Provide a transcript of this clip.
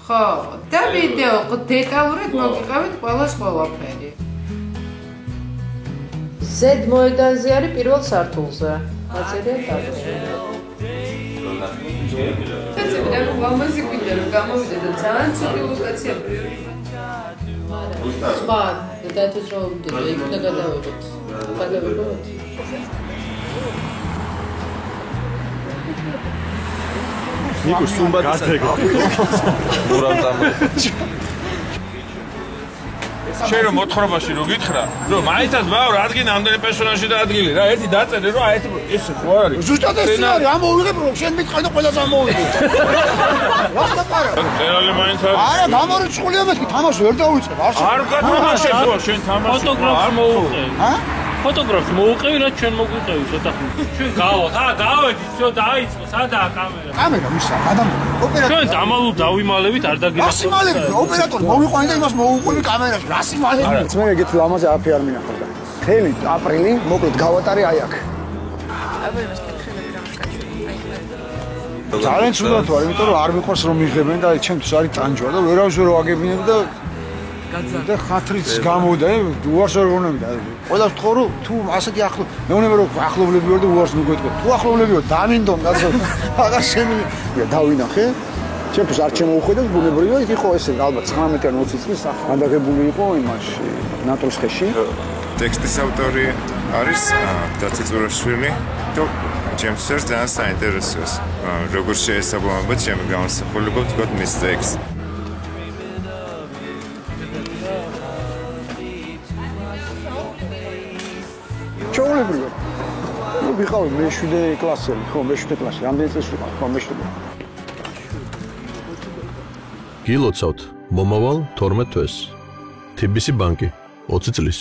ხო, და ვიდეო დეტალურად მოგიყავით ყველას ყველაფერი. ზედ მოედანზე არის პირველ სართულზე. აწერია დაბლა. და მამაზი გვინდა რომ გამოვიდა და ძალიან ცივი ლოკაცია. სხვა დათოჭრაობდები, იქ უნდა გადავიღოთ. გადავიღოთ. ნიკო სუმბატის მურამ წამოდი. შენ რომ მოთხრობაში რო გითხრა, რომ მაინცაც ბაო რადგან ამდენი პერსონაჟი და ადგილი რა, ერთი დაწერე რომ აი ეს ხო არის. ზუსტად ეს არის, ამოვიღებ რომ შენ მითხარ და ყველას ამოვიღებ. რა პარა? წერალი მაინც არის. არა, გამორიცხულია მეთქი, თამაში ვერ დავიწყებ. არ გათამაშებ ხო შენ თამაში. ფოტოგრაფს მოუყევი. ფოტოგრაფს მოუყევი რა ჩვენ მოგვიყევი ცოტა ხნით. ჩვენ გავედით, всё დაიწყო, სადაა კამერა? კამერა მისა, ადამიანი. ოპერატორი. ჩვენ დამალულ დავიმალებით არ დაგინახავთ. რასიმალები, ოპერატორი მოვიყვანი და იმას მოუყვები კამერაში. რასიმალები. მე ეგეთი ლამაზი არაფერი არ მინახავდა. მთელი აპრილი მოკლედ გავატარე აი აქ. ძალიან ცუდად ვარ, იმიტომ რომ არ მიყვარს რომ მიიღებენ და ჩემთვის არის ტანჯვა და ვერავის ვერ ვაგებინებ და ხათრიც გამოვიდა, უარს ვერ ვონები და ყველას ვთხოვ რომ თუ ასეთი მეუბნება რომ ახლობლები ვარ და უარს მიგეთქვა. თუ ახლობლები ვარ, დამინდომ კაცო. აღარ შემიძლია დავინახე. ჩემთვის არ შემოუხედავს ბუნებრივია, ის იყო ესე ალბათ 19 ან 20 წლის გადაღებული იყო იმაში ნატოს ხეში. ტექსტის ავტორი არის დაცი წურაშვილი და ჩემთვის ძალიან საინტერესოა. როგორ შეესაბამება ჩემი გამოსახულება ვთქვათ მის ტექსტს. ჩაოლებრივი. ნუ ვიყავი მე-7 კლასელი, ხო, მე-7 კლასი. რამდენი წელი ვიყავ, ხო, მე-7. გილოცავთ მომავალ 12 თვეს. TBC ბანკი 20 წლის